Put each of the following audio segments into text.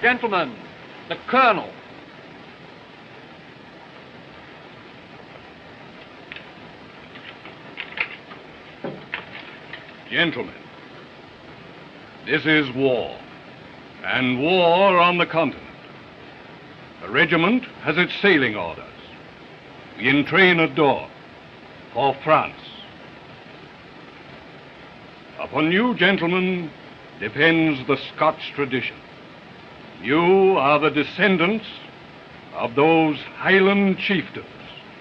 Gentlemen, the Colonel. Gentlemen, this is war, and war on the continent. The regiment has its sailing orders. We entrain at Dover for France. Upon you, gentlemen, depends the Scotch tradition. You are the descendants of those Highland chieftains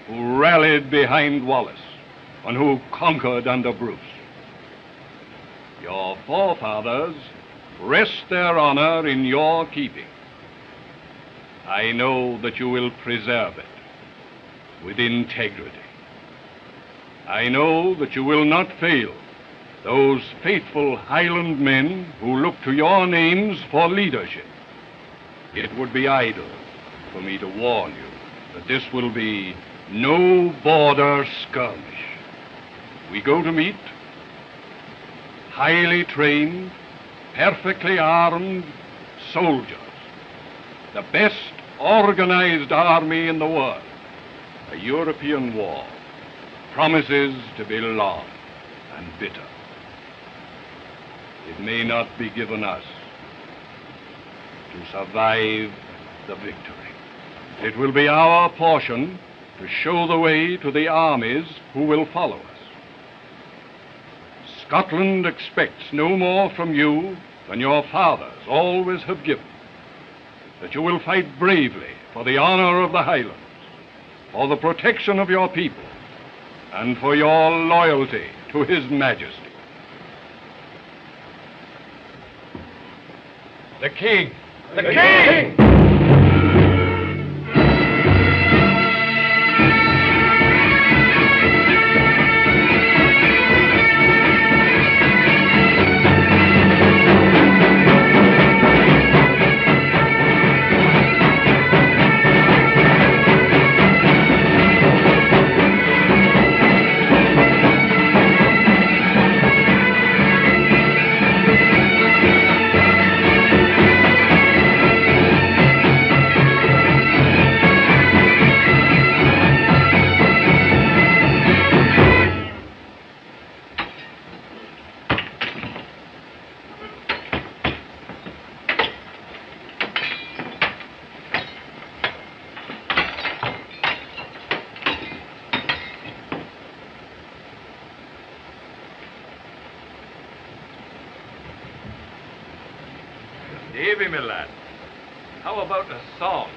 who rallied behind Wallace and who conquered under Bruce. Your forefathers rest their honor in your keeping. I know that you will preserve it with integrity. I know that you will not fail those faithful Highland men who look to your names for leadership. It would be idle for me to warn you that this will be no border skirmish. We go to meet highly trained, perfectly armed soldiers, the best organized army in the world. A European war promises to be long and bitter. It may not be given us to survive the victory. It will be our portion to show the way to the armies who will follow us. Scotland expects no more from you than your fathers always have given. That you will fight bravely for the honor of the Highlands, for the protection of your people, and for your loyalty to His Majesty. The King! The King! Davy, my lad, how about a song?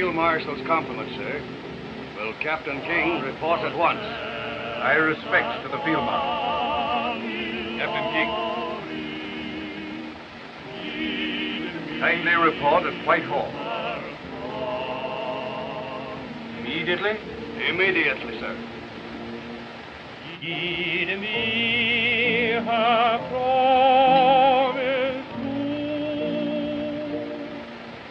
Field Marshal's compliments, sir. Will Captain King report at once? My respects to the Field Marshal. Captain King. Kindly report at Whitehall. Immediately? Immediately, sir. Give me her promise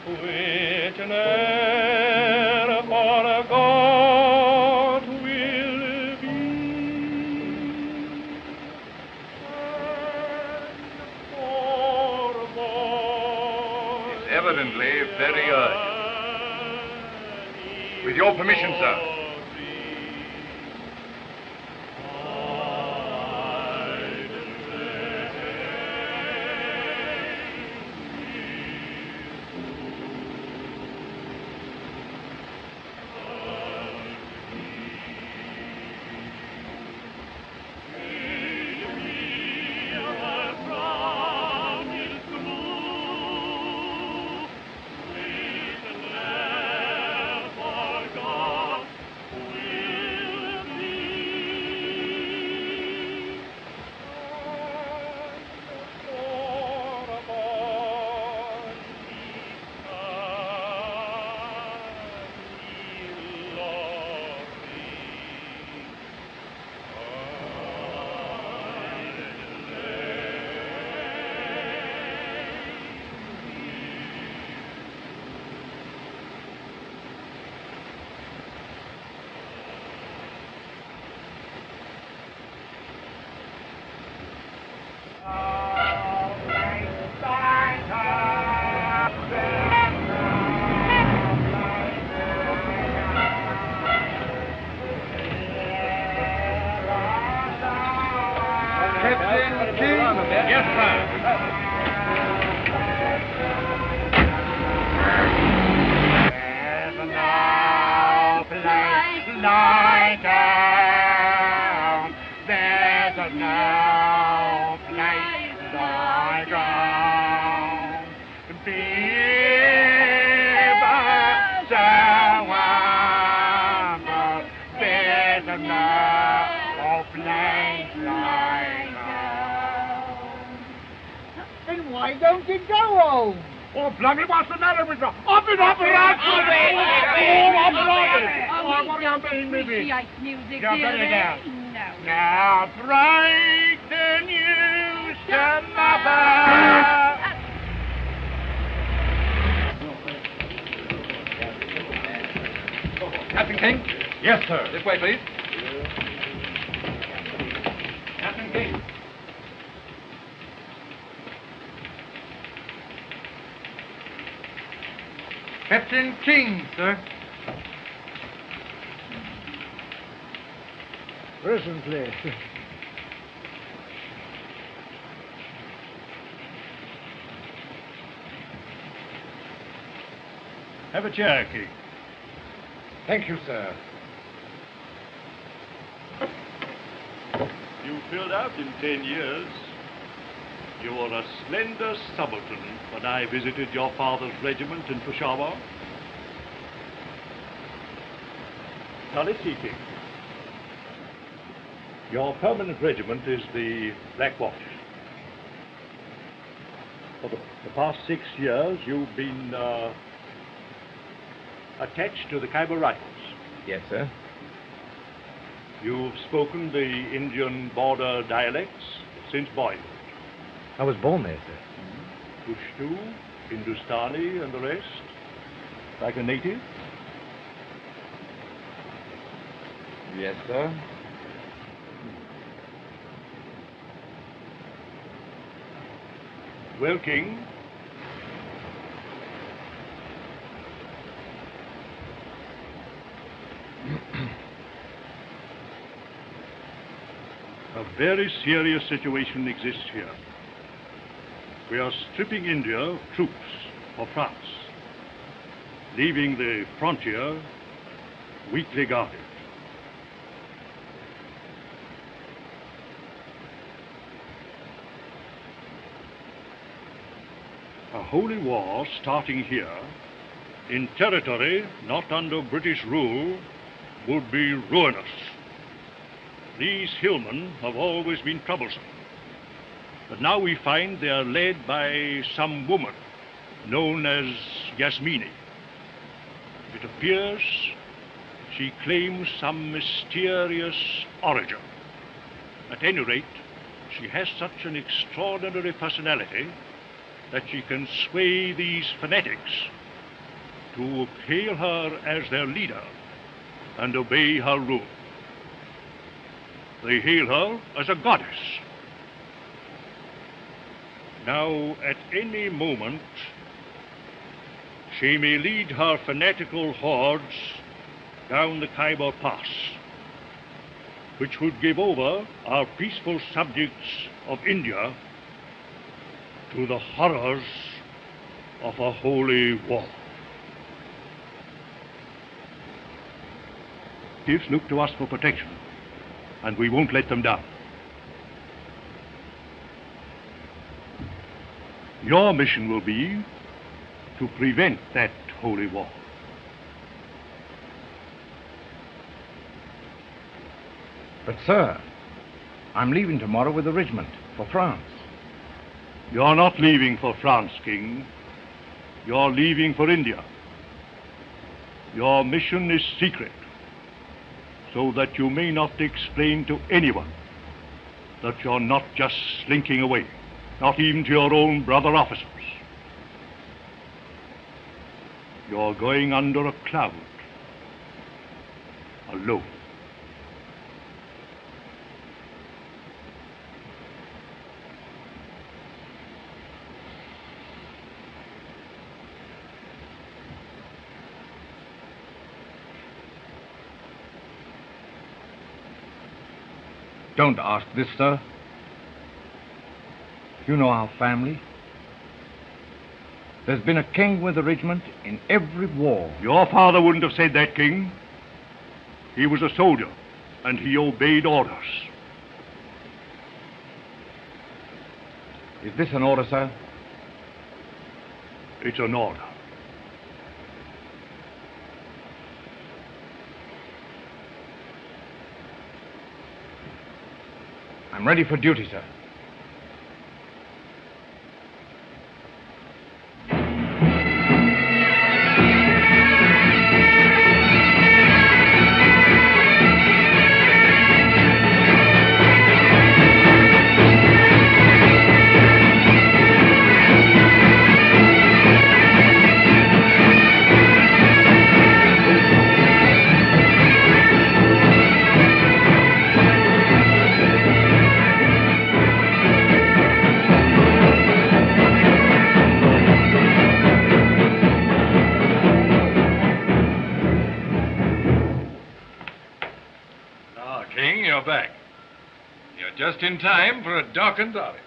true, which ne'er forgot will be, and forborne. It's evidently very urgent. With your permission, sir. Yes, sir. There's no place like home. There's no place like home. Viva someone, but there's no place like home. Then why don't you go home? Oh, bloody, what's the matter with you? Up it, up it, up it! Appreciate music, Yeah, do bring it they? down. No. Now break the news to mother. Captain King? Yes, sir. This way, please. Captain King. Captain King, sir. Presently. Have a chair, King. Thank you, sir. You filled out in 10 years. You were a slender subaltern when I visited your father's regiment in Peshawar. Now let's see, King. Your permanent regiment is the Black Watch. For the past 6 years, you've been attached to the Khyber Rifles. Yes, sir. You've spoken the Indian border dialects since boyhood. I was born there, sir. Pushtu, Hindustani, and the rest? Like a native? Yes, sir. Well, King, a very serious situation exists here. We are stripping India of troops for France, leaving the frontier weakly guarded. A holy war starting here in territory not under British rule would be ruinous. These hillmen have always been troublesome, but now we find they are led by some woman known as Yasmani. It appears she claims some mysterious origin. At any rate, she has such an extraordinary personality that she can sway these fanatics to hail her as their leader and obey her rule. They hail her as a goddess. Now, at any moment, she may lead her fanatical hordes down the Khyber Pass, which would give over our peaceful subjects of India to the horrors of a holy war. Chiefs look to us for protection, and we won't let them down. Your mission will be to prevent that holy war. But, sir, I'm leaving tomorrow with the regiment for France. You're not leaving for France, King. You're leaving for India. Your mission is secret, so that you may not explain to anyone that you're not just slinking away, not even to your own brother officers. You're going under a cloud, alone. Don't ask this, sir. You know our family. There's been a king with the regiment in every war. Your father wouldn't have said that, King. He was a soldier, and he obeyed orders. Is this an order, sir? It's an order. I'm ready for duty, sir. Just in time for a darkened orange.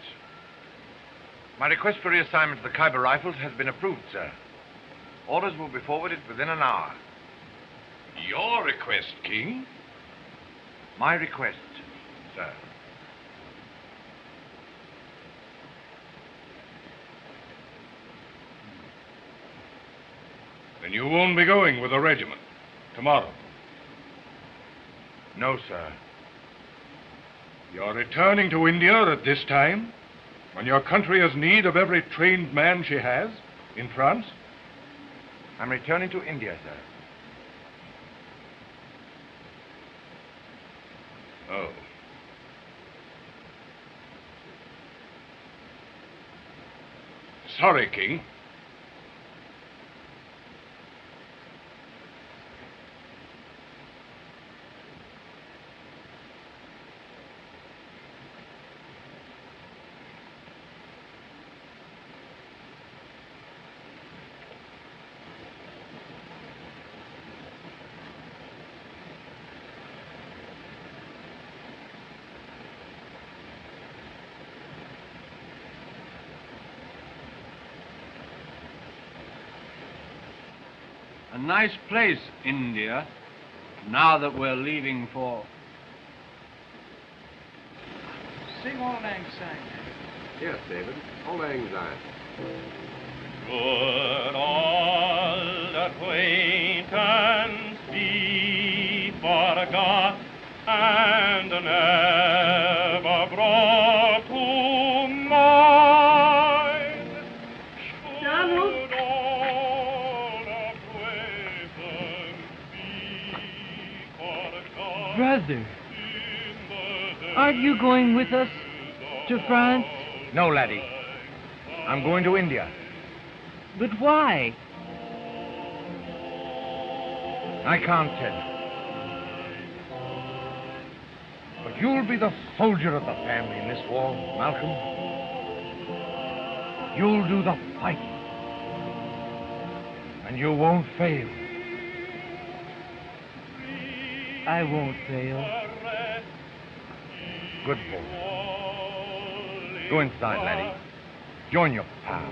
My request for reassignment to the Khyber Rifles has been approved, sir. Orders will be forwarded within an hour. Your request, King? My request, sir. Then you won't be going with the regiment tomorrow? No, sir. You're returning to India at this time, when your country has need of every trained man she has in France? I'm returning to India, sir. Oh. Sorry, King. A nice place, India, now that we're leaving for... Sing Auld Lang Syne. Yes, David. Auld Lang Syne. Good old acquaintance be forgot and never brought to mind. Should all acquaintance be forgot. Brother, aren't you going with us to France? No, laddie. I'm going to India. But why? I can't tell you. But you'll be the soldier of the family in this war, Malcolm. You'll do the fighting. And you won't fail. I won't fail. Good boy. Go inside, laddie. Join your pal.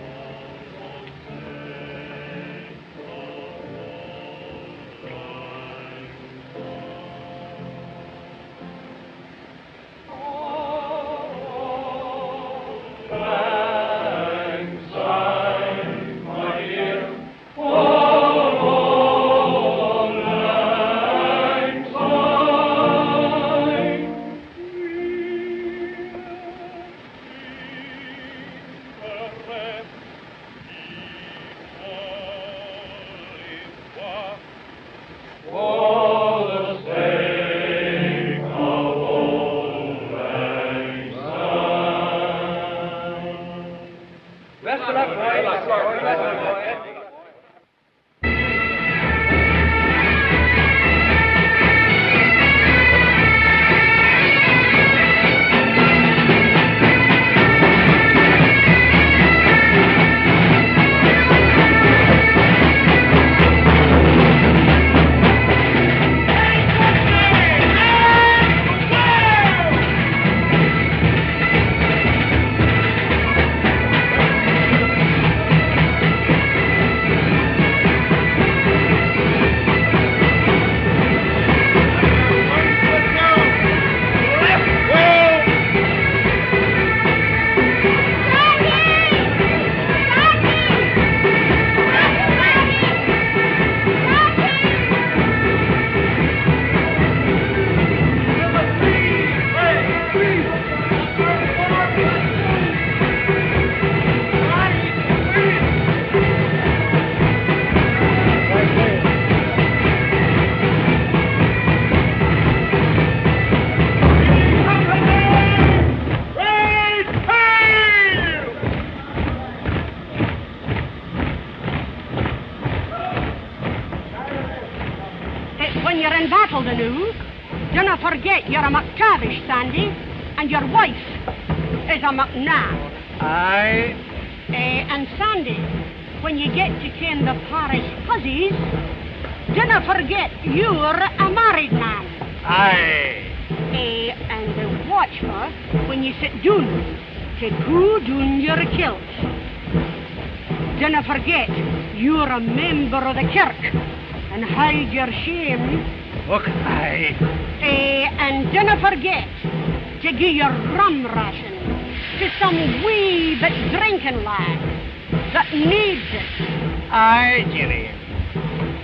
Do not forget you're a McTavish, Sandy, and your wife is a McNabb. Aye. And Sandy, when you get to ken the parish hussies, do not forget you're a married man. Aye. And watch her when you sit down to go down your kilts. Do not forget you're a member of the kirk and hide your shame. Look, aye. And do not forget to give your rum ration to some wee but drinking lad that needs it. Aye, Jenny.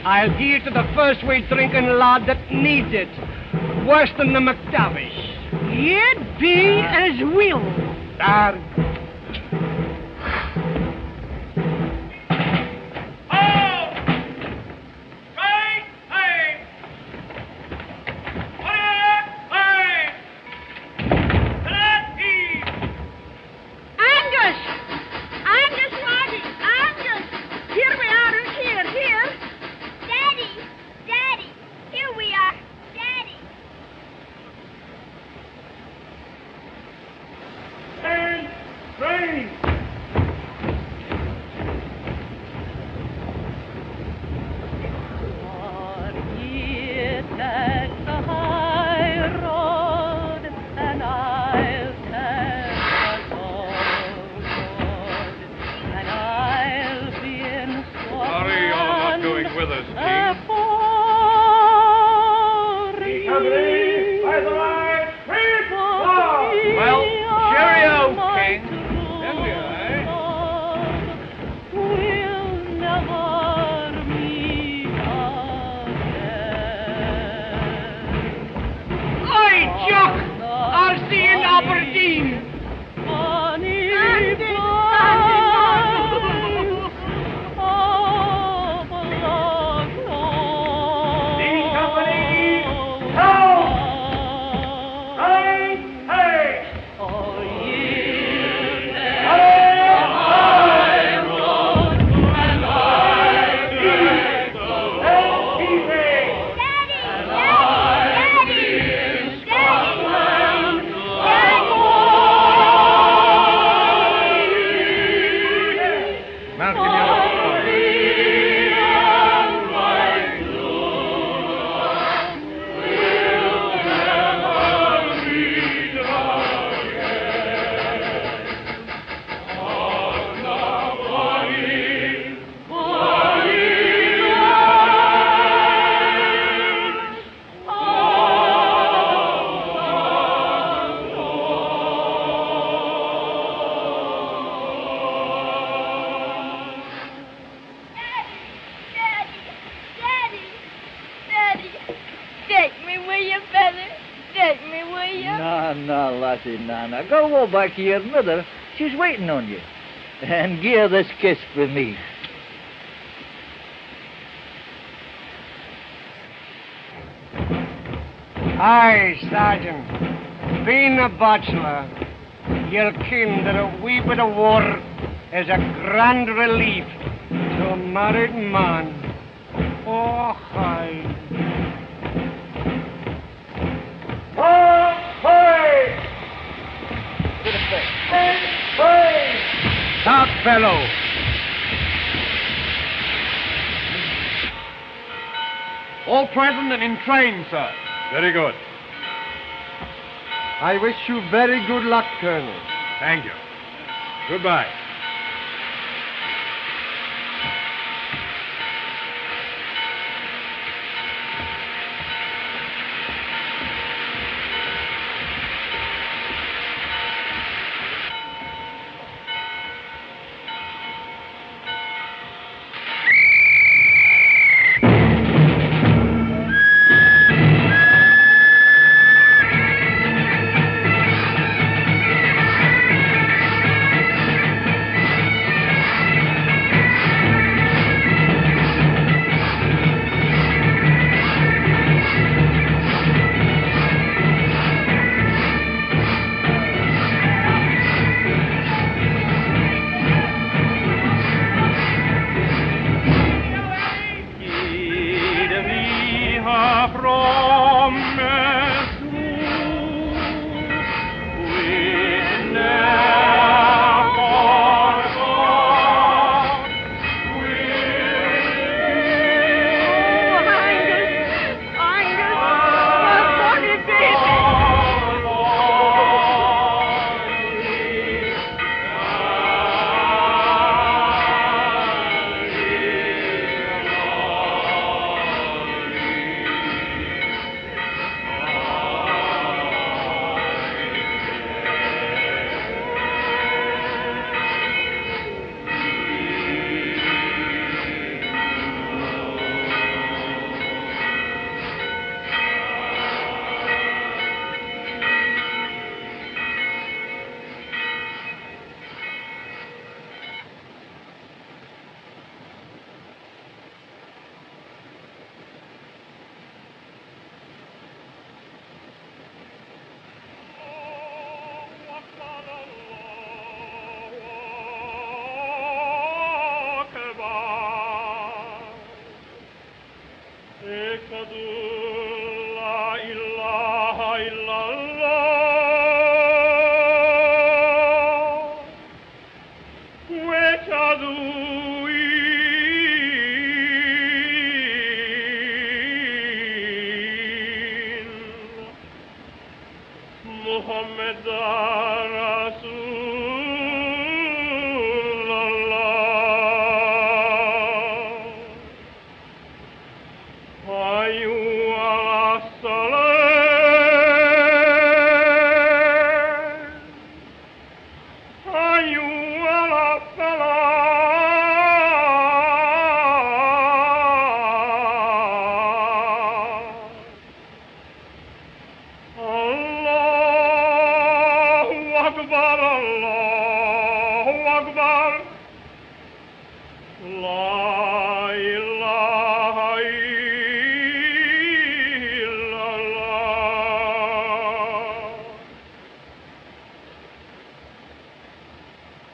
I'll give it to the first wee drinking lad that needs it. Worse than the McTavish. You'd be as will. nothing, Nana. Go back to your mother. She's waiting on you. And give her this kiss for me. Aye, Sergeant. Being a bachelor, you'll ken that a wee bit of war is a grand relief to a married man. Oh, aye. Oh, hey! Hey! Stop, fellow. All present and in train, sir. Very good. I wish you very good luck, Colonel. Thank you. Goodbye.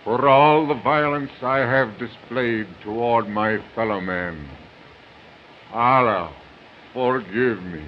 For all the violence I have displayed toward my fellow men, Allah, forgive me.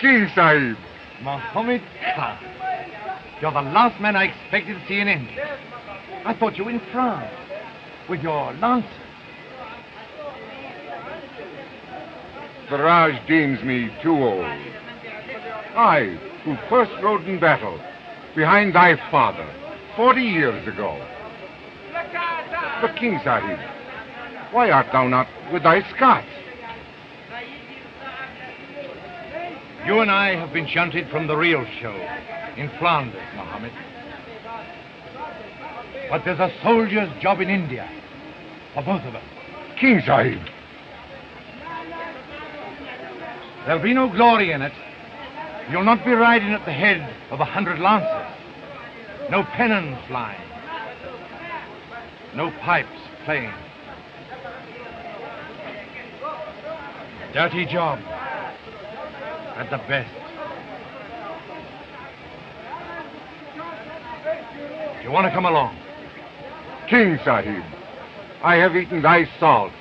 King Sahib. Mohammed Khan. You're the last man I expected to see in India. I thought you were in France with your lancers. The Raj deems me too old. I, who first rode in battle behind thy father 40 years ago. But King Sahib, why art thou not with thy Scots? You and I have been shunted from the real show in Flanders, Mohammed. But there's a soldier's job in India for both of us. King Sahib. There'll be no glory in it. You'll not be riding at the head of 100 lancers. No pennons flying. No pipes playing. Dirty job. At the best. Do you want to come along? King Sahib, I have eaten thy salt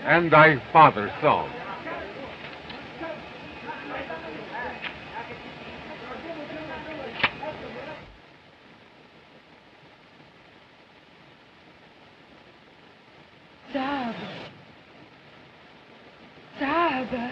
and thy father's salt. Sahib.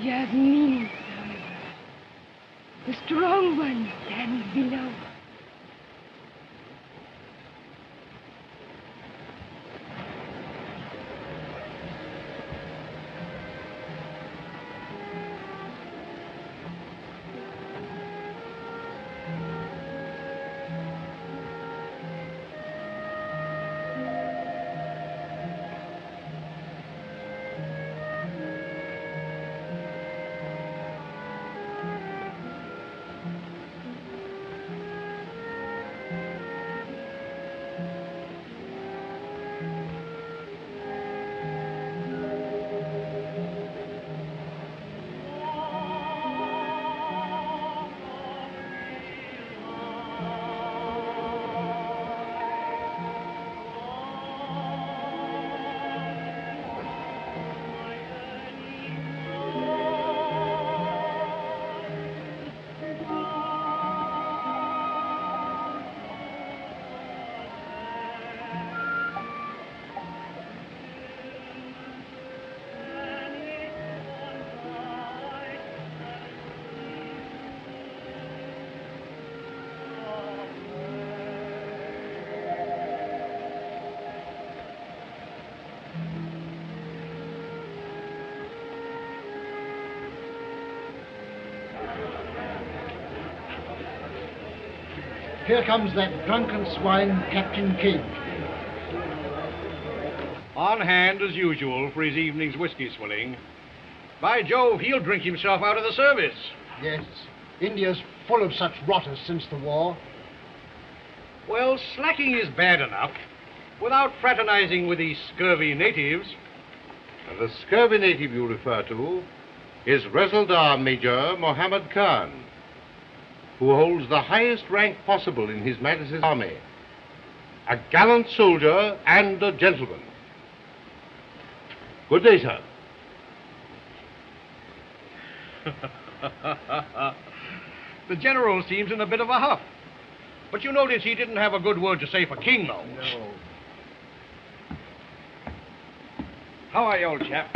Yasmani, the strong one stands below. Here comes that drunken swine, Captain King. On hand, as usual, for his evening's whiskey swilling. By Jove, he'll drink himself out of the service. Yes, India's full of such rotters since the war. Well, slacking is bad enough, without fraternizing with these scurvy natives. And the scurvy native you refer to is Resaldar Major Mohammed Khan, who holds the highest rank possible in His Majesty's army. A gallant soldier and a gentleman. Good day, sir. The general seems in a bit of a huff. But you notice he didn't have a good word to say for King, though. No. How are you, old chap?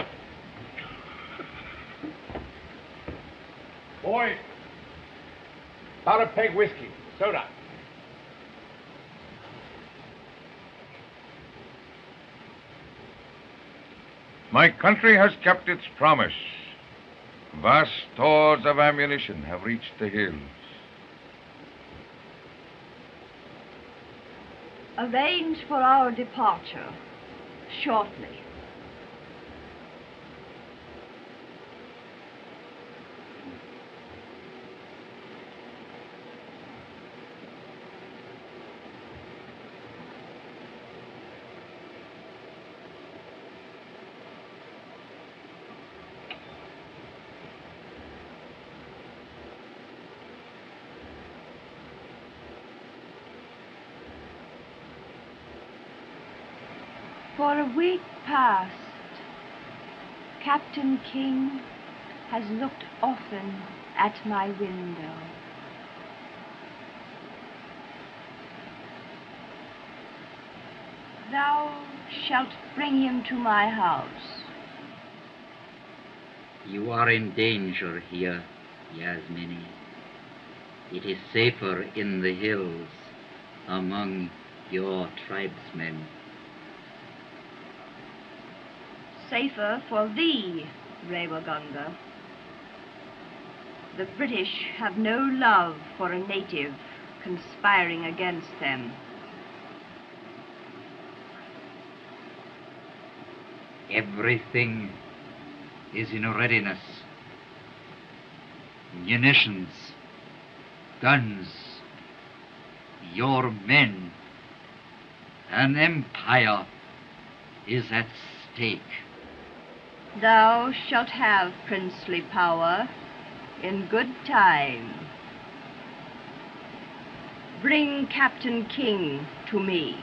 Boy, about a peg whiskey, soda. My country has kept its promise. Vast stores of ammunition have reached the hills. Arrange for our departure shortly. For a week past, Captain King has looked often at my window. Thou shalt bring him to my house. You are in danger here, Yasmani. It is safer in the hills among your tribesmen. Safer for thee, Rewagunga. The British have no love for a native conspiring against them. Everything is in readiness. Munitions, guns, your men. An empire is at stake. Thou shalt have princely power in good time. Bring Captain King to me.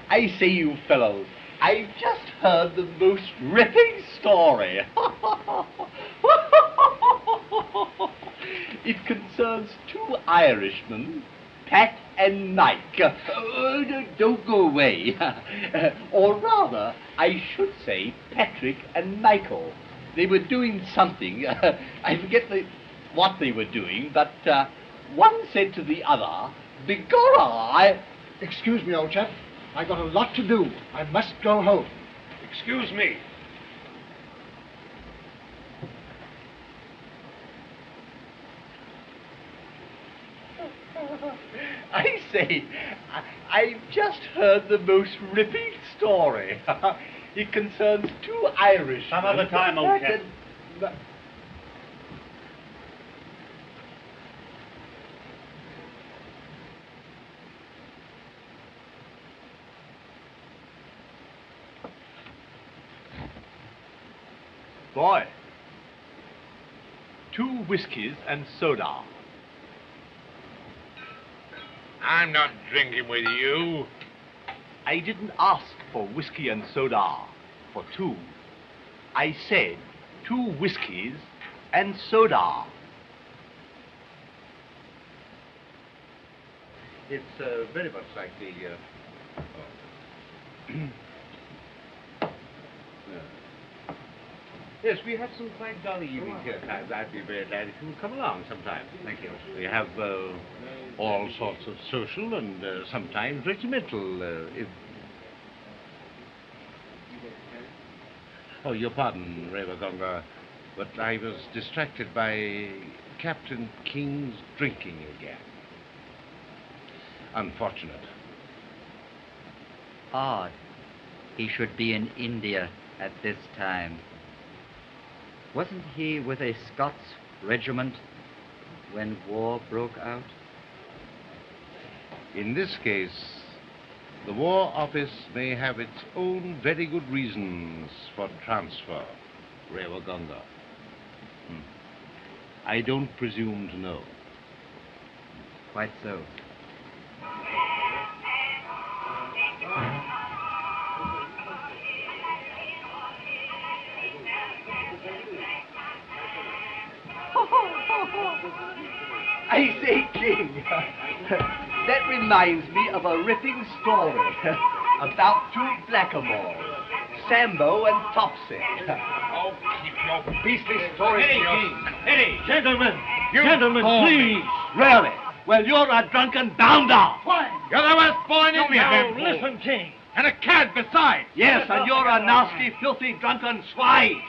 I say, you fellows, I've just heard the most ripping story. It concerns two Irishmen, Pat and Mike. Don't go away. Or rather, I should say Patrick and Michael. They were doing something. I forget what they were doing, but one said to the other, "Begorra, I..." Excuse me, old chap. I got a lot to do. I must go home. Excuse me. I say, I've just heard the most ripping story. It concerns two Irish. Some other time, old chap. Boy, 2 whiskies and soda. I'm not drinking with you. I didn't ask for whiskey and soda for 2. I said 2 whiskies and soda. It's very much like the... Yes, we have some quite jolly evenings here at times. I'd be very glad if you would come along sometime. Thank you. We have all sorts of social and sometimes regimental... Oh, your pardon, Rewagunga, but I was distracted by Captain King's drinking again. Unfortunate. Odd. He should be in India at this time. Wasn't he with a Scots regiment when war broke out? In this case, the War Office may have its own very good reasons for transfer, Rewagunga. I don't presume to know. Quite so. I say, King, that reminds me of a ripping story about two blackamoors, Sambo and Topsy. Oh, keep your beastly stories to yourself. Eddie! Gentlemen, Please! Really? Well, you're a drunken bounder. You're the worst boy in India. Now, listen, King. And a cad besides. Yes, and you're a nasty, filthy, drunken swine.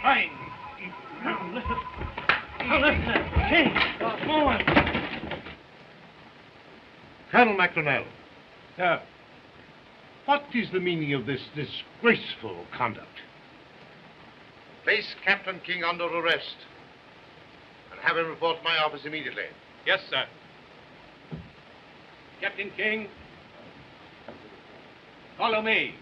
Fine. Now listen, King. Come on. Colonel McLaglen, Sir. what is the meaning of this disgraceful conduct? Place Captain King under arrest and have him report to my office immediately. Yes, sir. Captain King, follow me.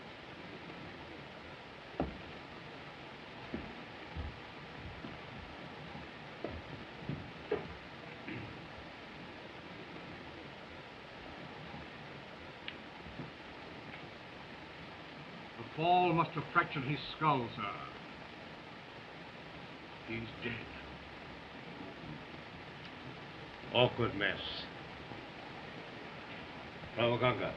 The fall must have fractured his skull, sir. He's dead. Awkward mess. Ravaganga.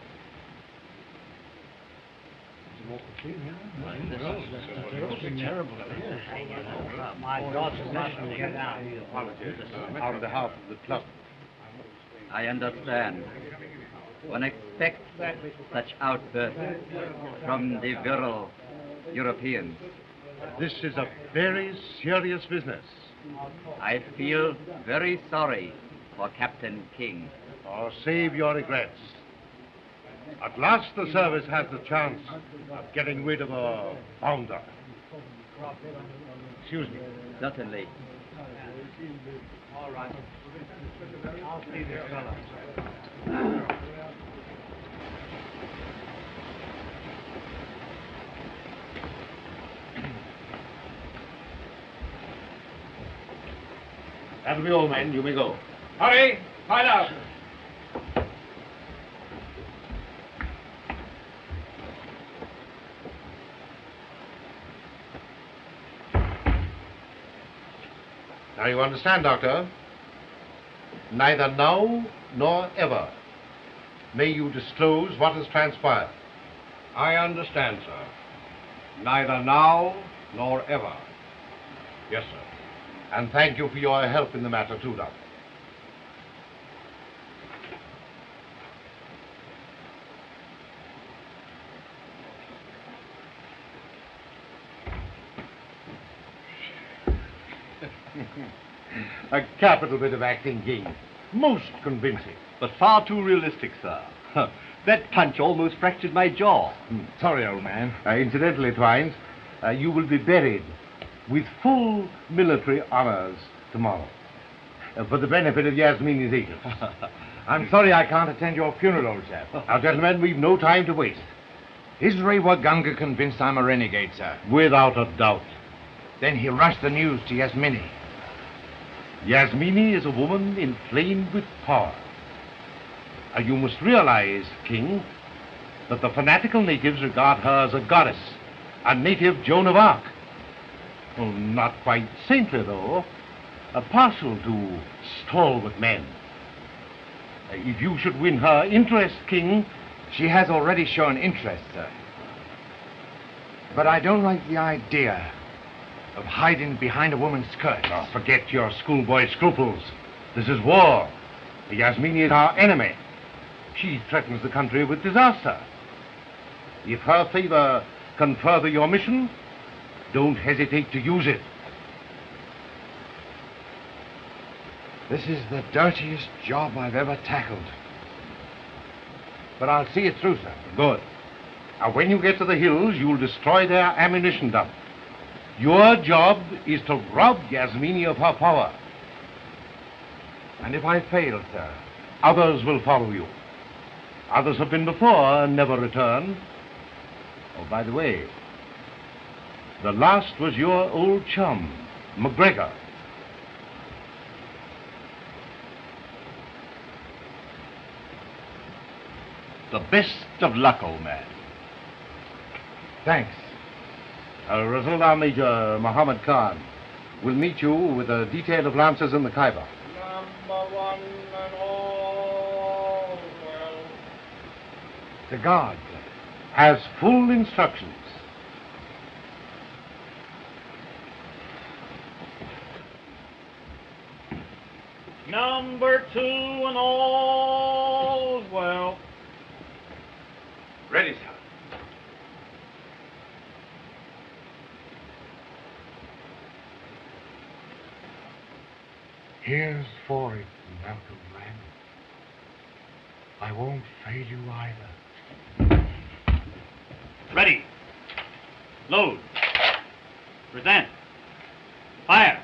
My daughter mustn't get out. On behalf of the club. I understand. One expects such outbursts from the virile Europeans. This is a very serious business. I feel very sorry for Captain King. Oh, save your regrets. At last the service has the chance of getting rid of a bounder. Excuse me. Certainly. All right. I'll see this fellow. That'll be all, men. You may go. Hurry, find out. Now you understand, Doctor? Neither now nor ever may you disclose what has transpired. I understand, sir. Neither now nor ever. Yes, sir. And thank you for your help in the matter, too, Doctor. A capital bit of acting, King. Most convincing. But far too realistic, sir. That punch almost fractured my jaw. Sorry, old man. Incidentally, Twines, you will be buried with full military honors tomorrow for the benefit of Yasmani's agents. I'm sorry I can't attend your funeral, old chap. Now, gentlemen, we've no time to waste. Is Ravaganga convinced I'm a renegade, sir? Without a doubt. Then he'll rush the news to Yasmani. Yasmani is a woman inflamed with power. You must realize, King, that the fanatical natives regard her as a goddess, a native Joan of Arc. Well, not quite saintly, though. Partial to stalwart men. If you should win her interest, King... She has already shown interest, sir. But I don't like the idea of hiding behind a woman's skirt. Oh, forget your schoolboy scruples. This is war. Yasmani is our enemy. She threatens the country with disaster. If her favor can further your mission, don't hesitate to use it. This is the dirtiest job I've ever tackled. But I'll see it through, sir. Good. Now, when you get to the hills, you'll destroy their ammunition dump. Your job is to rob Yasmani of her power. And if I fail, sir? Others will follow you. Others have been before and never returned. Oh, by the way, the last was your old chum, McGregor. The best of luck, old man. Thanks. Reservoir Major Muhammad Khan will meet you with a detail of lancers in the Khyber. Number one and all well. The guard Has full instructions. Number two and all well. Ready, sir. Here's for it, Malcolm Land. I won't fail you either. Ready. Load. Present. Fire.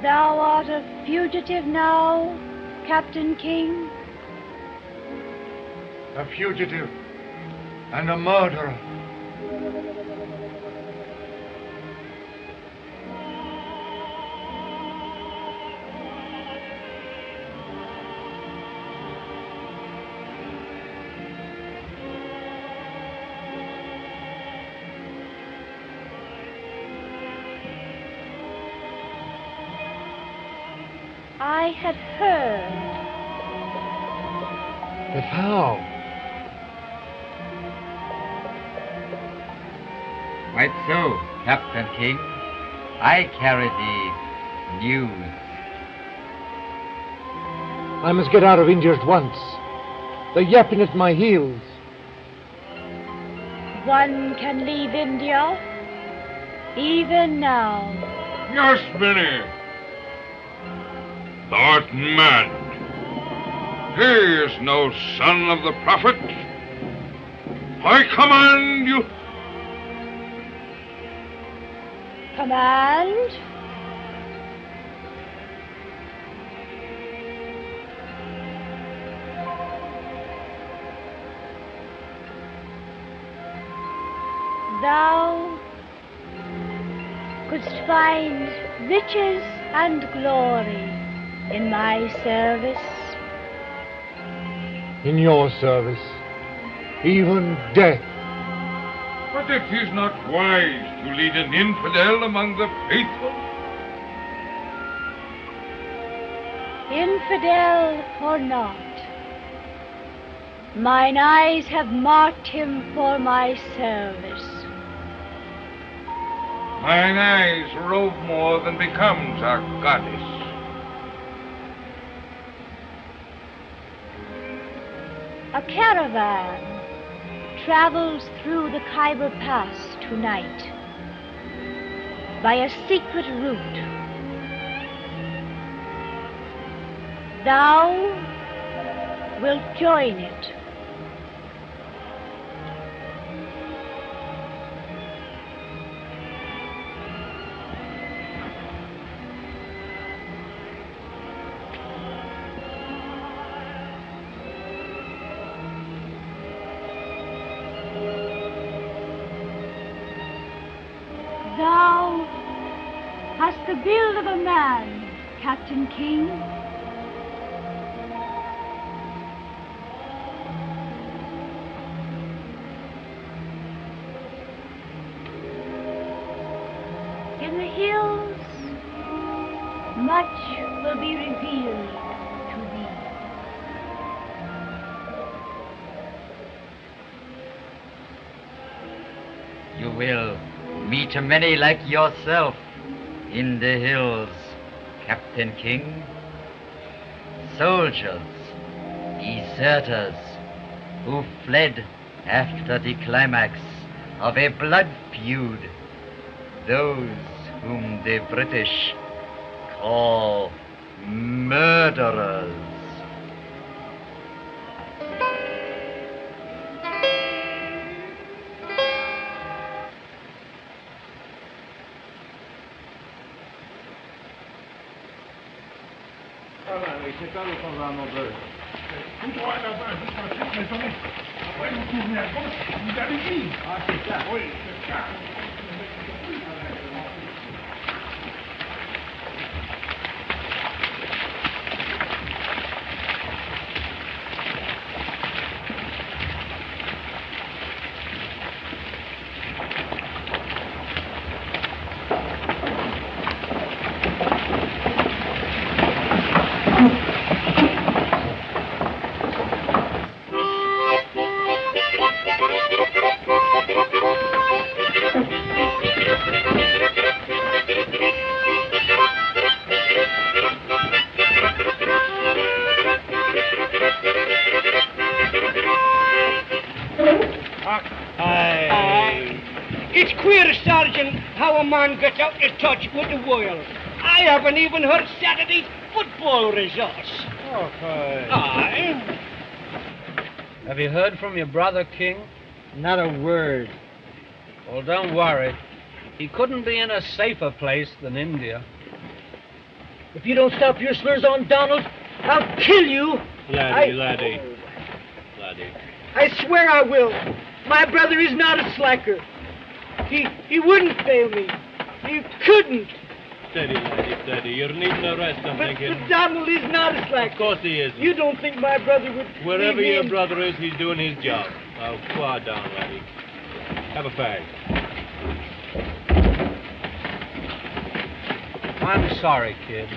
Thou art a fugitive now, Captain King? A fugitive and a murderer. I had heard. But how? Quite so, Captain King. I carry the news. I must get out of India at once. They're yapping at my heels. One can leave India, even now. Yasmani! Thou art mad. He is no son of the Prophet. I command you. Command? Thou couldst find riches and glory in my service. In your service, even death. But it is not wise to lead an infidel among the faithful. Infidel or not, mine eyes have marked him for my service. Mine eyes rove more than becomes our goddess. A caravan travels through the Khyber Pass tonight by a secret route. Thou wilt join it. Thou hast the build of a man, Captain King. in the hills, much will be revealed to thee. You will meet many like yourself in the hills, Captain King. Soldiers, deserters, who fled after the climax of a blood feud. Those whom the British call murderers. C'est pas le programme bleu. Tout droit là-bas, juste en dessous, mais attendez. Après, vous tournez à gauche, vous allez vite. Ah, c'est ça. Oui, c'est ça. It's queer, Sergeant, how a man gets out of touch with the world. I haven't even heard Saturday's football results. Okay. Aye. Have you heard from your brother, King? Not a word. Well, don't worry. He couldn't be in a safer place than India. If you don't stop your slurs on Donald, I'll kill you. Laddie. I swear I will. My brother is not a slacker. He wouldn't fail me. He couldn't. Steady, laddie, steady. You're needing a rest, I'm thinking. But Donald is not a slacker. Of course he isn't. You don't think my brother would... Wherever leave your him? brother is, he's doing his job. Now, quiet down, laddie. Have a fag. I'm sorry, kid.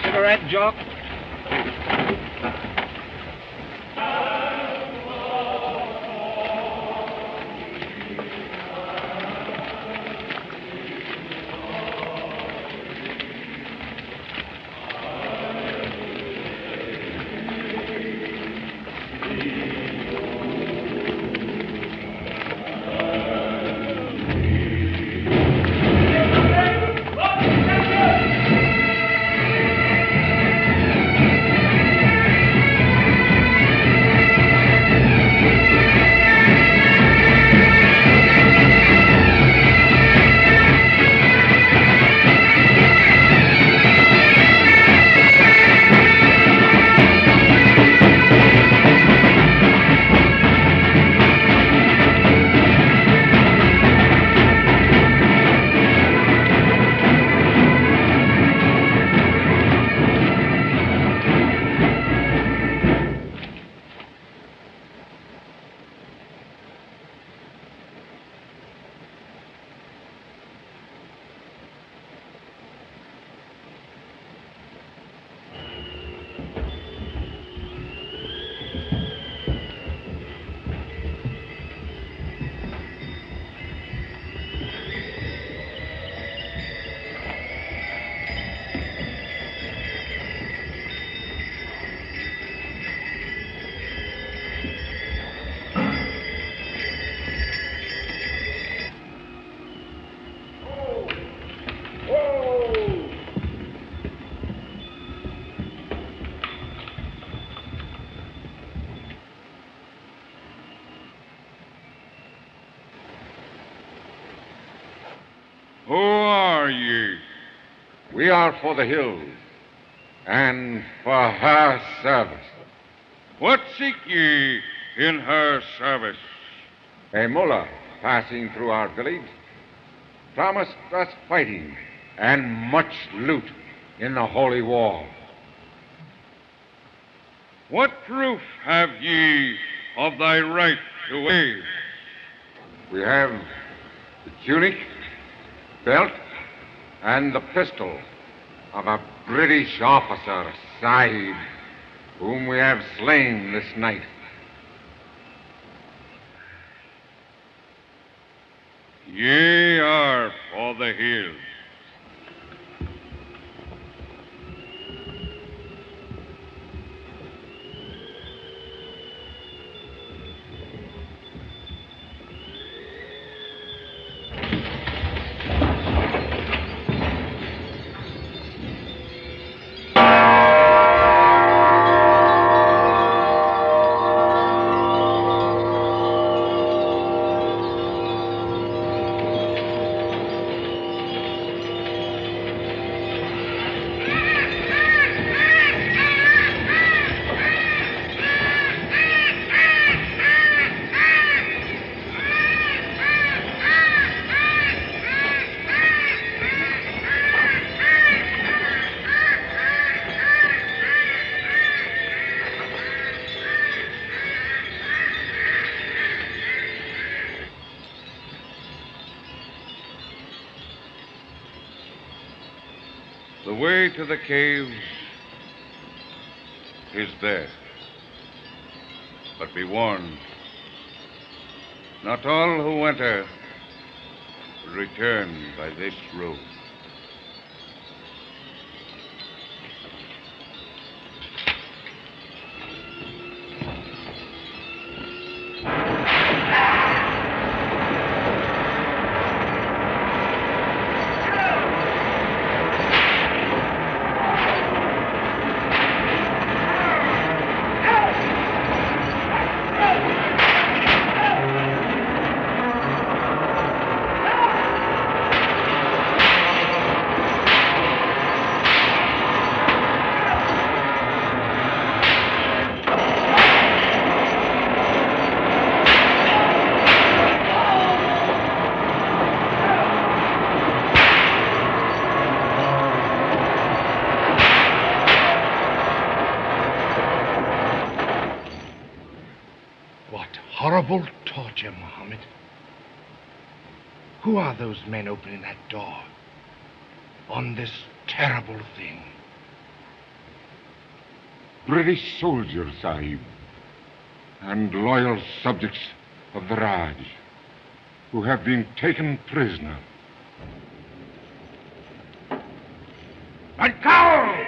Cigarette, Jock? Who are ye? We are for the hills, and for her service. What seek ye in her service? A mullah passing through our village promised us fighting and much loot in the holy war. What proof have ye of thy right to wave? We have the tunic, belt, and the pistol of a British officer, Sahib, whom we have slain this night. Ye are for the hills. The way to the caves is there. But be warned, not all who enter will return by this road. Horrible torture, Mohammed. Who are those men opening that door on this terrible thing? British soldiers, Sahib, and loyal subjects of the Raj, who have been taken prisoner. And cower!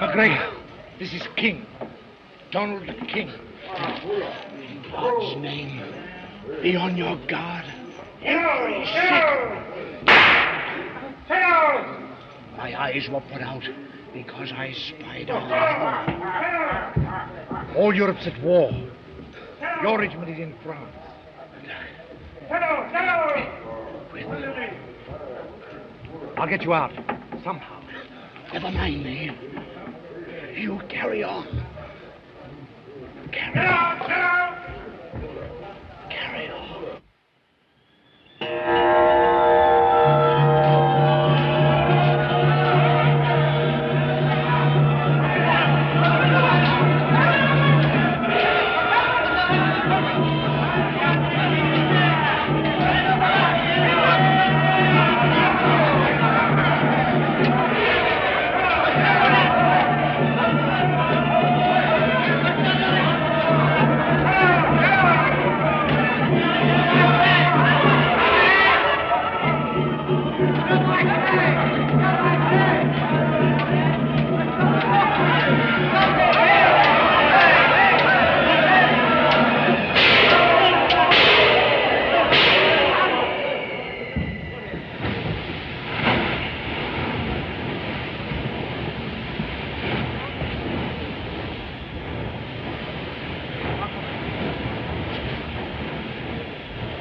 McGregor, this is King. Donald King. In God's name, be on your guard every second. My eyes were put out because I spied on them. All Europe's at war. Your regiment is in France. I'll get you out, somehow. Never mind me. You carry on. Carry on. Carry on.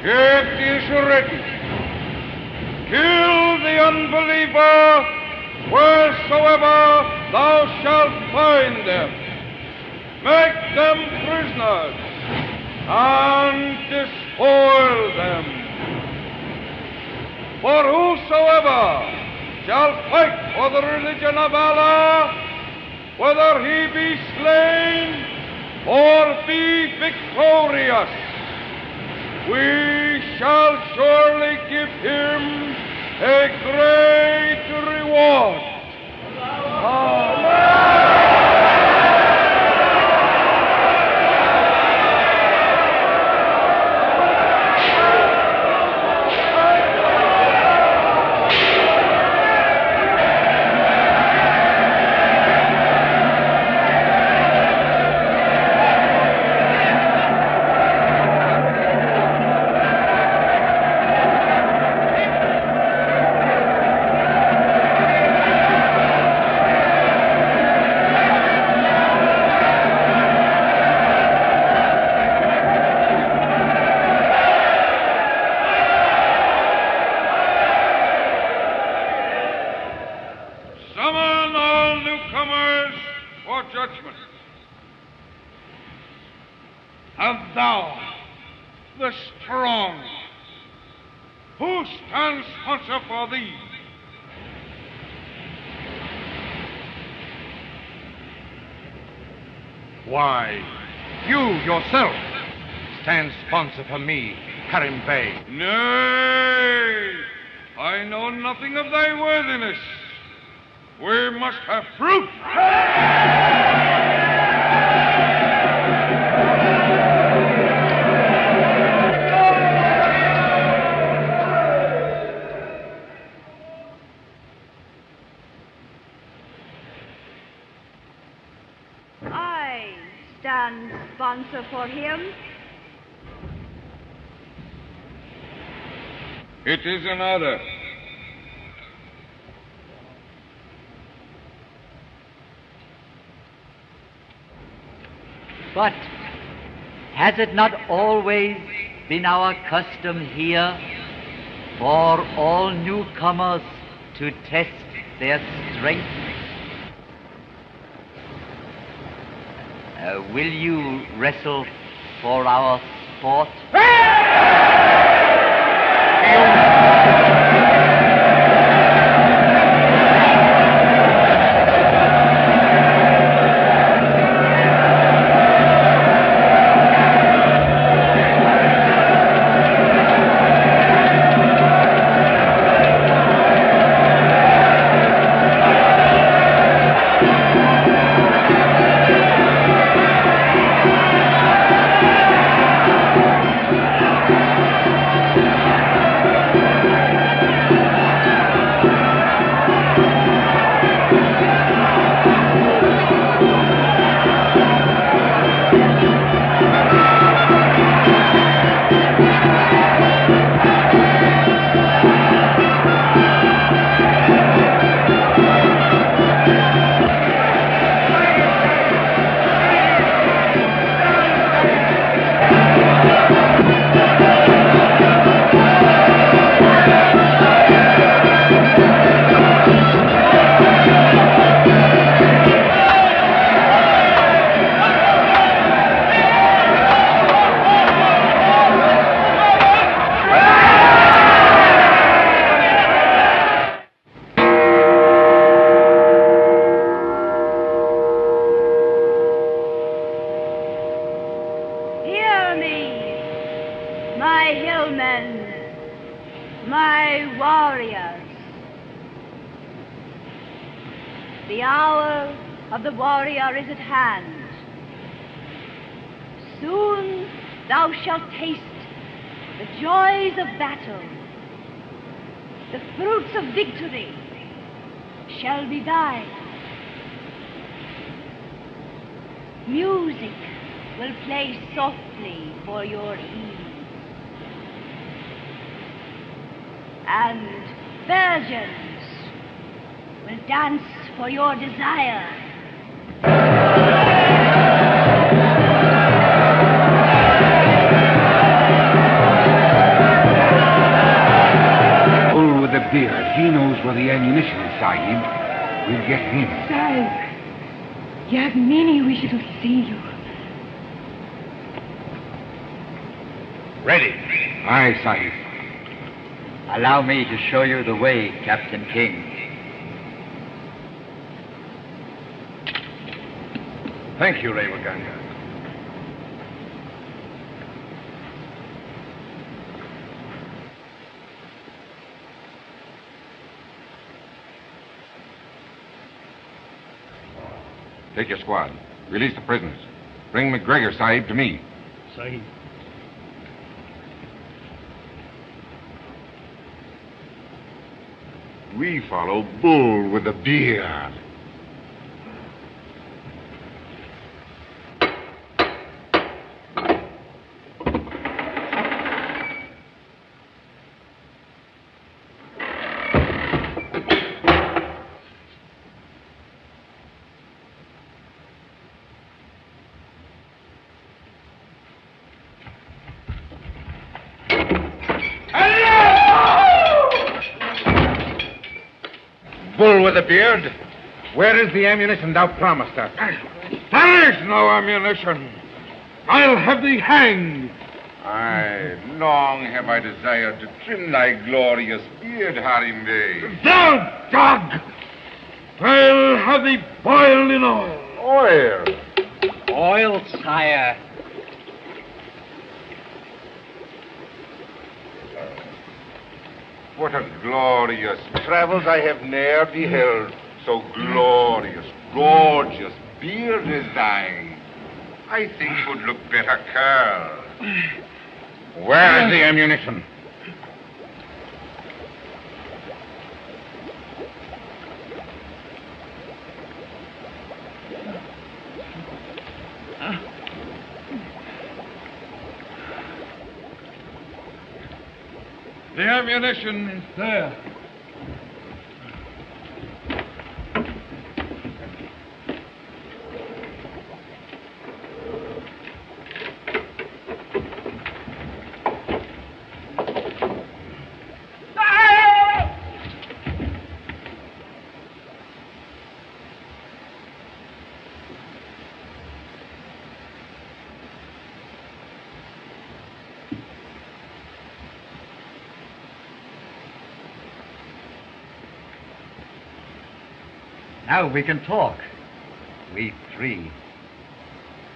It is written, kill the unbeliever wheresoever thou shalt find them. Make them prisoners and despoil them. For whosoever shall fight for the religion of Allah, whether he be slain or be victorious, we shall surely give him a great reward. Why, you yourself stand sponsor for me, Karim Bey. Nay, I know nothing of thy worthiness. We must have proof. Sponsor for him. It is an order. But has it not always been our custom here for all newcomers to test their strength? Will you wrestle for our sport? The hour of the warrior is at hand. Soon thou shalt taste the joys of battle. The fruits of victory shall be thine. Music will play softly for your ease, and virgins will dance for your desire. he knows where the ammunition is, Sahib, we'll get him. Sahib, Yasmani wishes to see you. Ready. Aye, Sahib. Allow me to show you the way, Captain King. Thank you, Revaganga. Take your squad. Release the prisoners. Bring McGregor, Sahib, to me. Sahib. We follow Bull with the beard. Bull with a beard, where is the ammunition thou promised us? There is no ammunition. I'll have thee hanged. Aye, long have I desired to trim thy glorious beard, Harim Bey. Thou dog! I'll have thee boiled in oil. Oil? Oil, sire. What a glorious travels I have ne'er beheld. So glorious, gorgeous beard is thine. I think would look better curl. Where is the ammunition? The ammunition is there. Now we can talk, we three,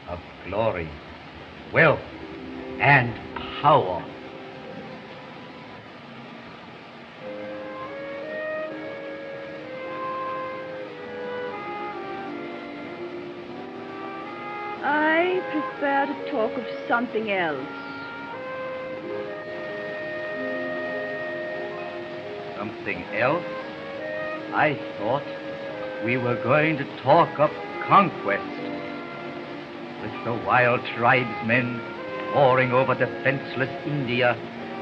of glory, wealth, and power. I prefer to talk of something else. Something else? I thought we were going to talk of conquest, with the wild tribesmen pouring over defenseless India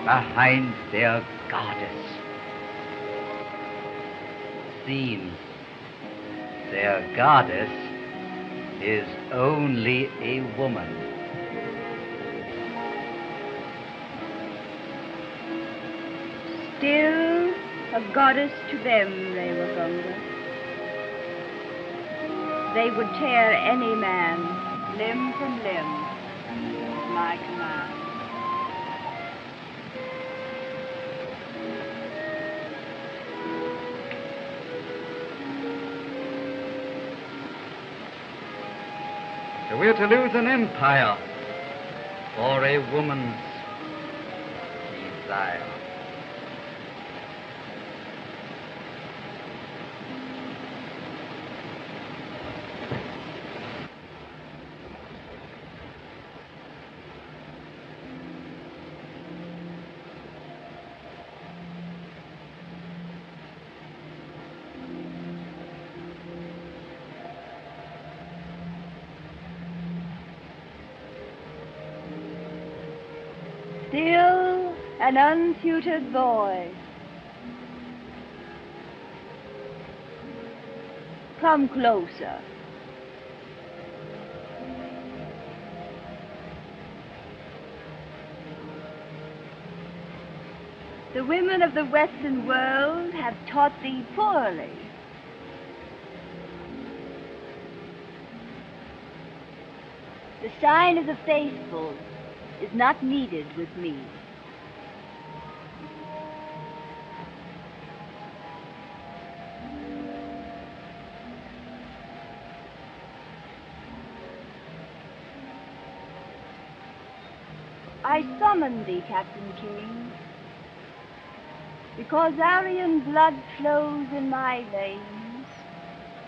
behind their goddess. Seems their goddess is only a woman. Still a goddess to them, Revaganga. They would tear any man limb from limb, like man. So we're to lose an empire for a woman's desire. Still an untutored boy. Come closer. The women of the Western world have taught thee poorly. The sign of the faithful is not needed with me. I summon thee, Captain King, because Aryan blood flows in my veins,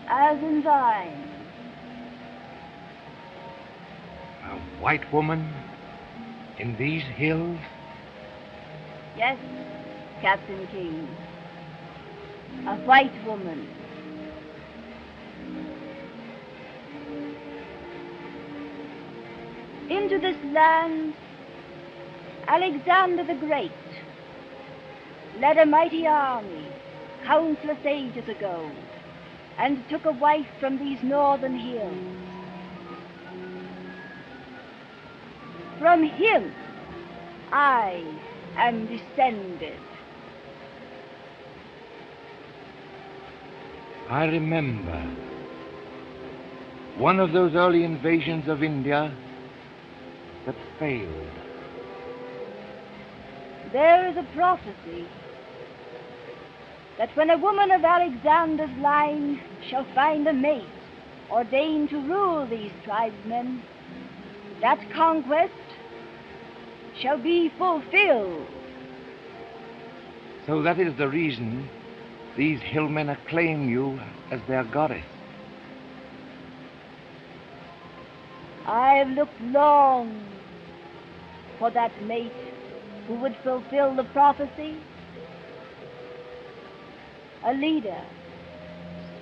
as in thine. A white woman in these hills? Yes, Captain King, a white woman. Into this land, Alexander the Great led a mighty army countless ages ago and took a wife from these northern hills. From him I am descended. I remember one of those early invasions of India that failed. There is a prophecy that when a woman of Alexander's line shall find a mate ordained to rule these tribesmen, that conquest shall be fulfilled. So that is the reason these hillmen acclaim you as their goddess. I have looked long for that mate who would fulfill the prophecy. A leader,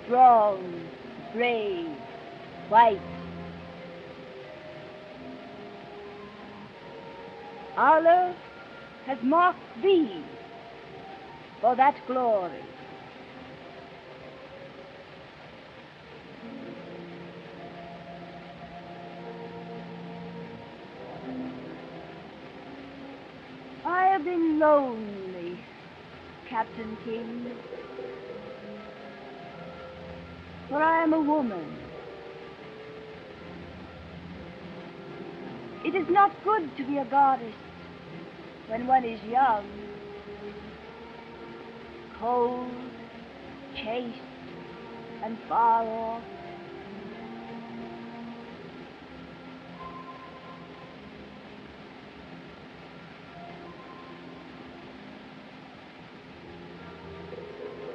strong, brave, white. Allah has marked thee for that glory. I have been lonely, Captain King, for I am a woman. It is not good to be a goddess when one is young, cold, chaste, and far off.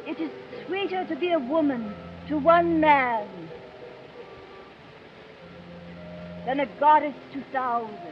It is sweeter to be a woman to one man than a goddess to thousands.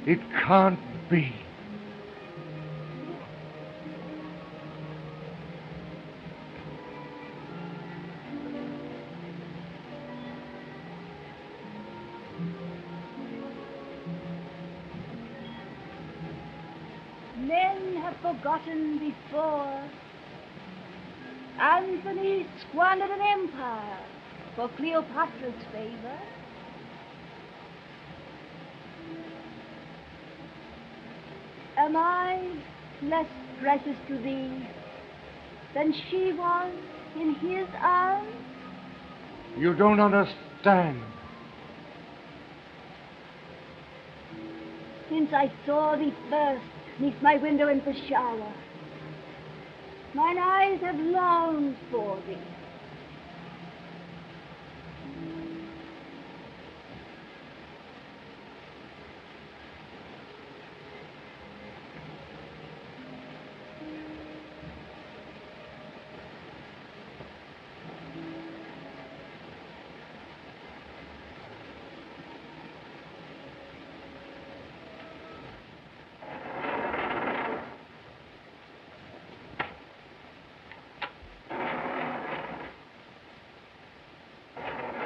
It can't be. Men have forgotten before. Anthony squandered an empire for Cleopatra's favor. Am I less precious to thee than she was in his arms? You don't understand. Since I saw thee first neath my window in Peshawar, mine eyes have longed for thee.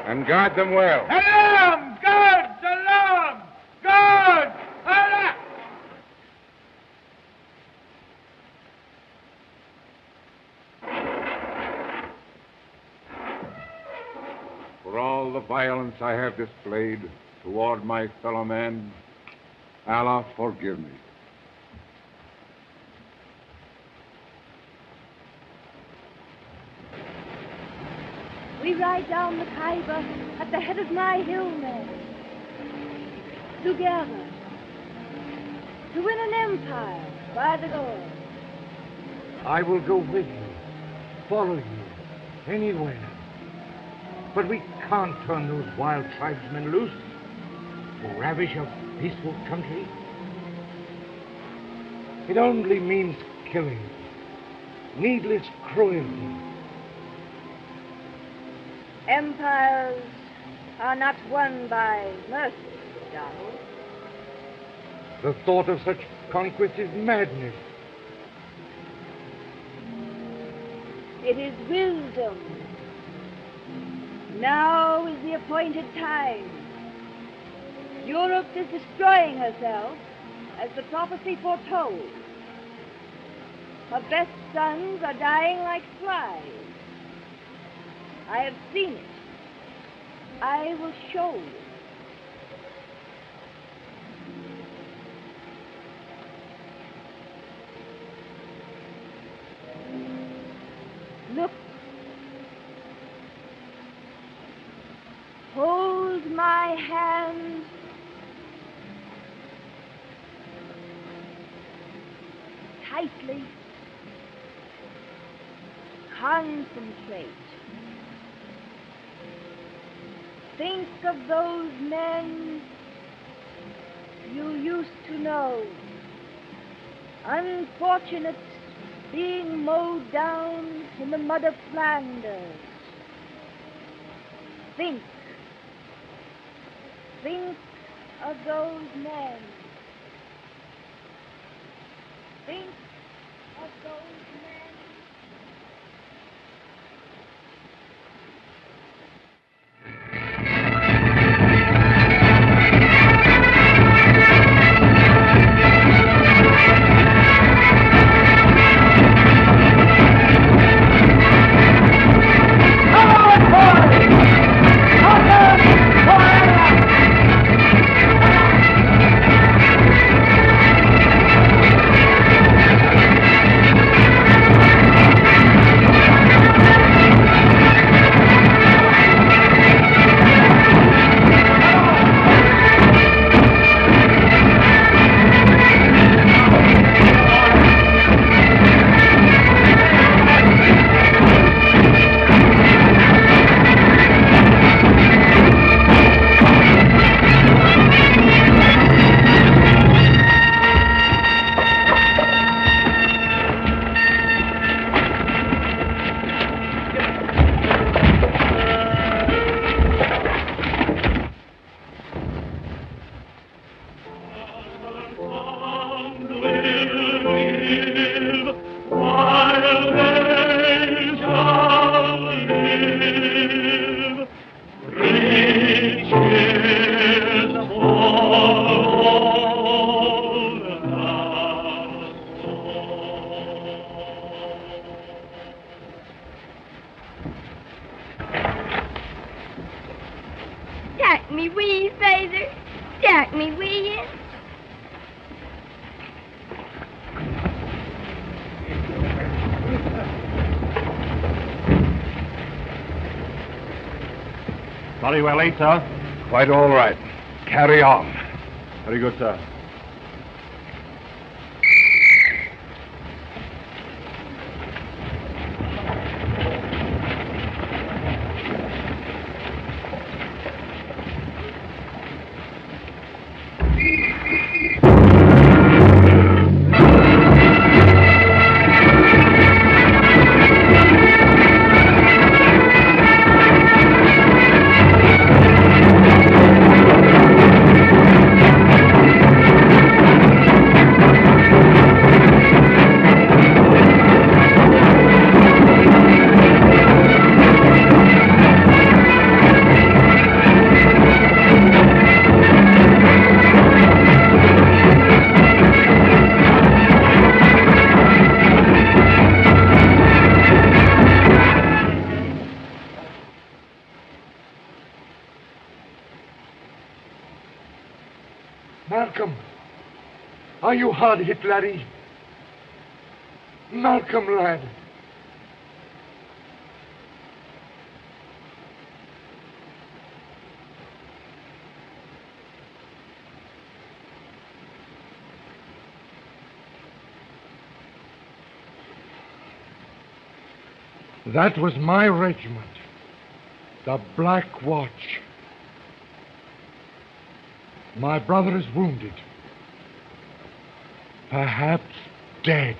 And guard them well. Alarm! Guards! Alarm! Guards! Alarm! For all the violence I have displayed toward my fellow men, Allah forgive me. We ride down the Khyber at the head of my hillmen. Together. To win an empire by the goal. I will go with you, follow you, anywhere. But we can't turn those wild tribesmen loose to ravish a peaceful country. It only means killing, needless cruelty. Empires are not won by mercy, Donald. The thought of such conquest is madness. It is wisdom. Now is the appointed time. Europe is destroying herself, as the prophecy foretold. Her best sons are dying like flies. I have seen it. I will show you. Look. Hold my hand. Tightly. Concentrate. Think of those men you used to know, unfortunate, being mowed down in the mud of Flanders. Think of those men. Think of those men. Take me with you, Father. Take me with you. Very well, eh, sir? Quite all right. Carry on. Very good, sir. Malcolm! Are you hard hit, laddie? Malcolm, lad! That was my regiment, the Black Watch. My brother is wounded, perhaps dead.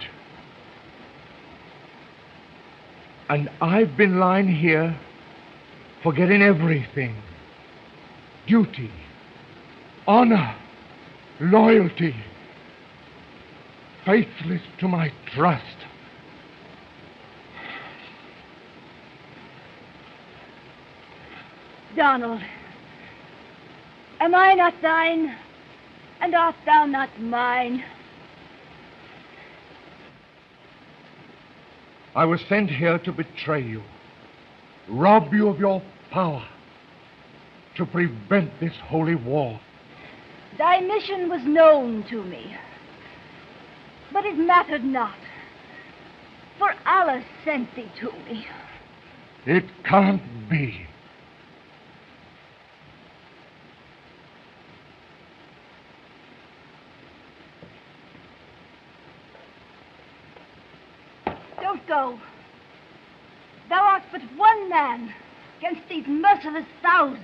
And I've been lying here, forgetting everything. Duty, honor, loyalty, faithless to my trust. Donald, am I not thine, and art thou not mine? I was sent here to betray you, rob you of your power, to prevent this holy war. Thy mission was known to me, but it mattered not, for Allah sent thee to me. It can't be. Don't go. Thou art but one man against these merciless thousands.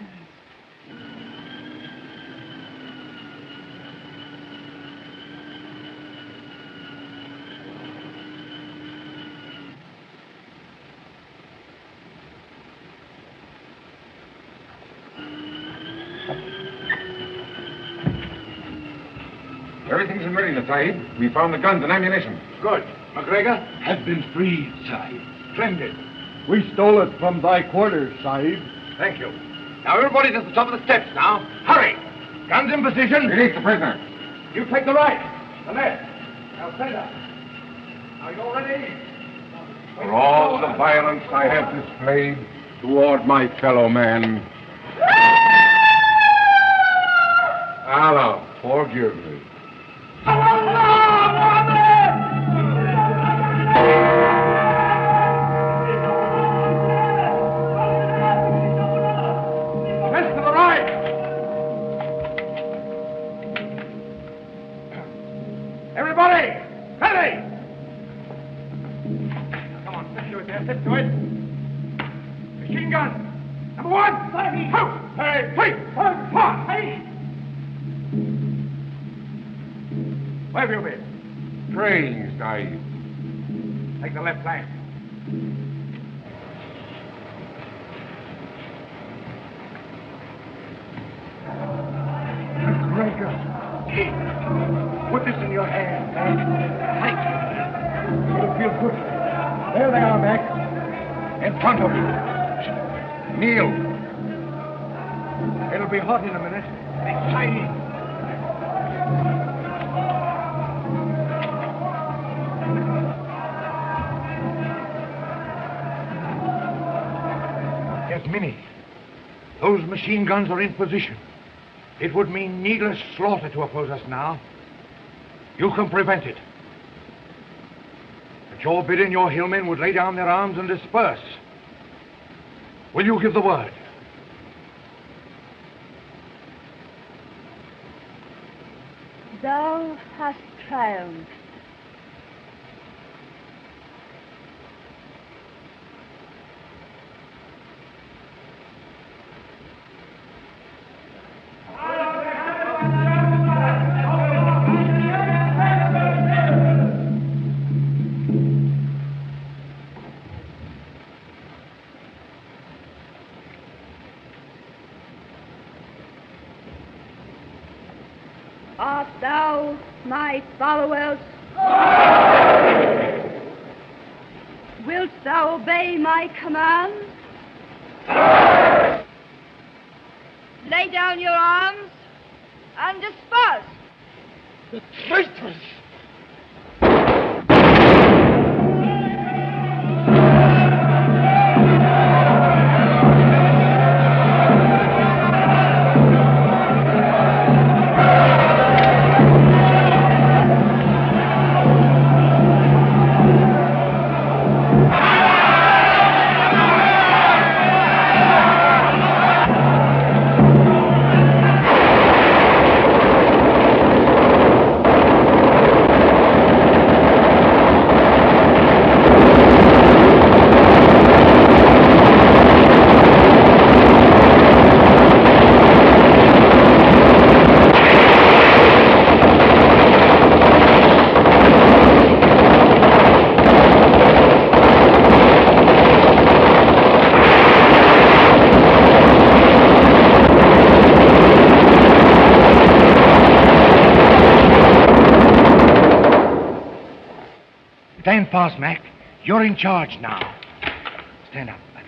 Everything's in readiness, Sahib. We found the guns and ammunition. Good. McGregor has been freed, Sahib. Splendid. We stole it from thy quarters, Sahib. Thank you. Now, everybody's at the top of the steps now. Hurry! Guns in position. Release the prisoner. You take the right, the left. Now, center. Are you all ready? For all the violence I have displayed toward my fellow man, Allah forgive me. Press to the right. Everybody, ready. Come on, step to it there, step to it. Machine gun. Number one. Out. Hey, wait. Hey. Where have you been? Praying, Sahib. Take the left flank. McGregor. Put this in your hand. Tight. It'll feel good. There they are, Mac. In front of you. Kneel. It'll be hot in a minute. Exciting. Yasmani, those machine guns are in position. It would mean needless slaughter to oppose us now. You can prevent it. At your bidding, your hillmen would lay down their arms and disperse. Will you give the word? Thou hast triumphed. Art thou my followers? Wilt thou obey my command? Lay down your arms and disperse. The traitors! Stand fast, Mac. You're in charge now. Stand up, buddy.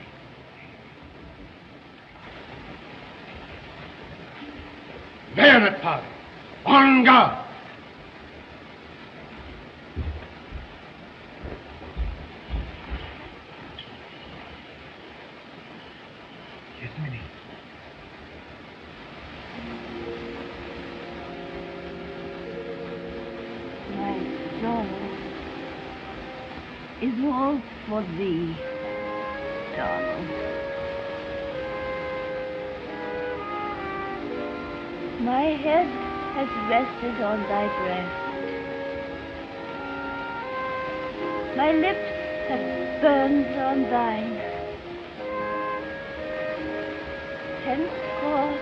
Bayonet, father. On guard. Yasmani. My sorrow is all for thee, Donald. My head has rested on thy breast. My lips have burned on thine. Henceforth,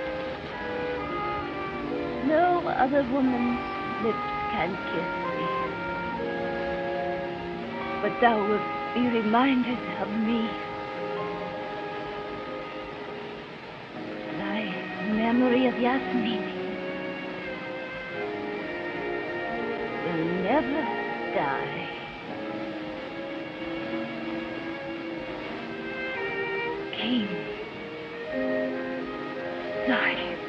no other woman's lips can kiss thee. But thou wilt be reminded of me. Thy memory of Yasmani will never die. King, Sergeant.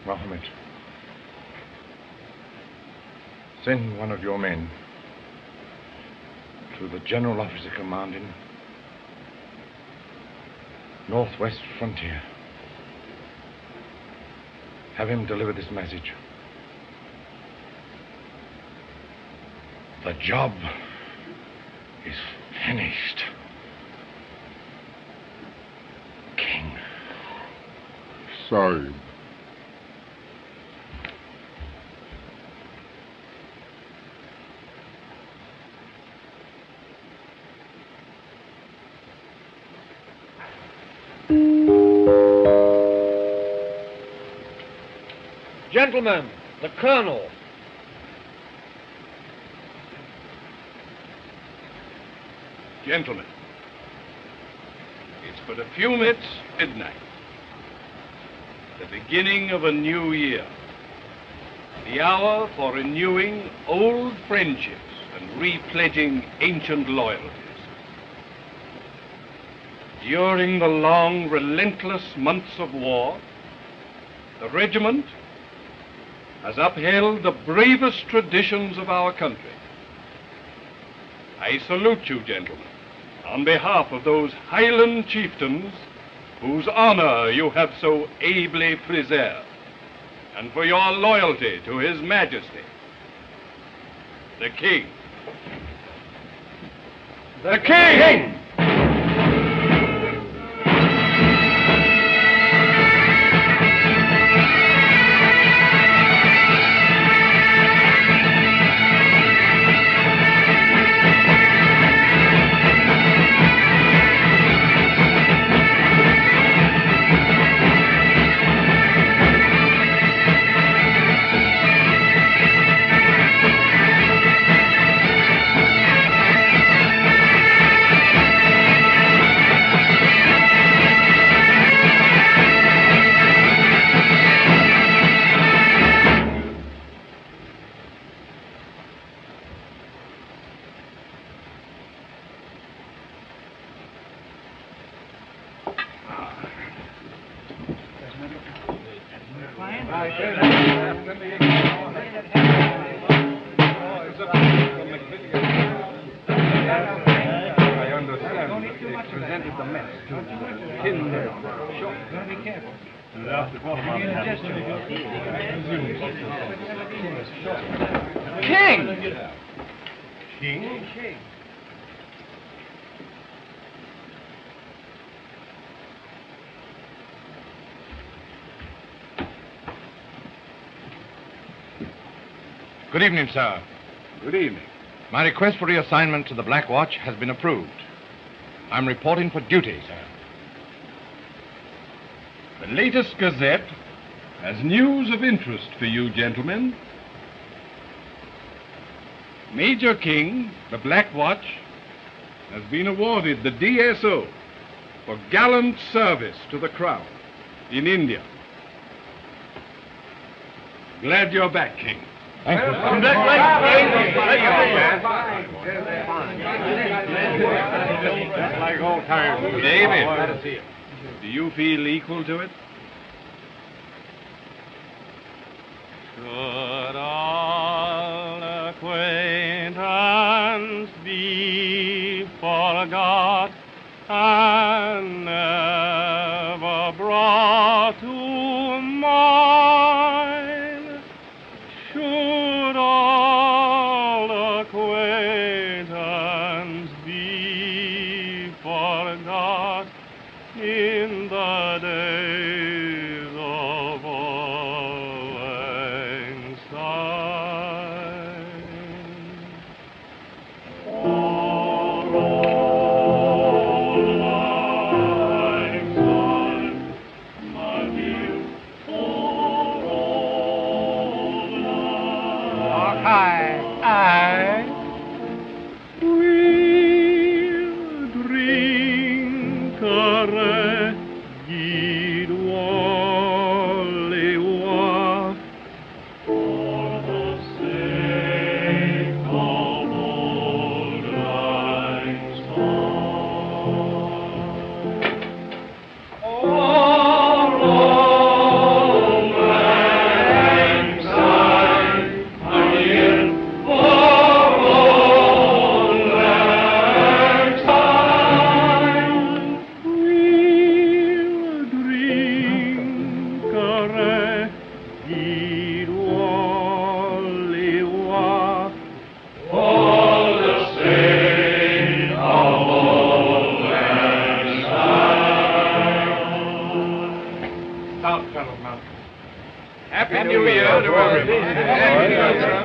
Mohammed, send one of your men to the general officer commanding Northwest Frontier. Have him deliver this message. The job is finished. King. Sorry. Gentlemen, the colonel. Gentlemen, it's but a few minutes midnight. The beginning of a new year. The hour for renewing old friendships and repledging ancient loyalties. During the long, relentless months of war, the regiment has upheld the bravest traditions of our country. I salute you, gentlemen, on behalf of those Highland chieftains whose honor you have so ably preserved, and for your loyalty to His Majesty, the King. The King! Good evening, sir. Good evening. My request for reassignment to the Black Watch has been approved. I'm reporting for duty, sir. The latest Gazette has news of interest for you, gentlemen. Major King, the Black Watch, has been awarded the DSO for gallant service to the Crown in India. Glad you're back, King. Thank you. Like old times. David, do you feel equal to it? Should all acquaintance be forgot and never brought to mind, should all acquaintance be forgot in the days of old lang syne. For old lang syne, my dear, for old lang Aye. we'll drink a regid waliwa for the sake of old lang syne. For old lang syne, my dear, for old lang syne, we'll drink a regid waliwa for the sake of old lang syne. Stout fellow, Malcolm. Happy New Year to everyone.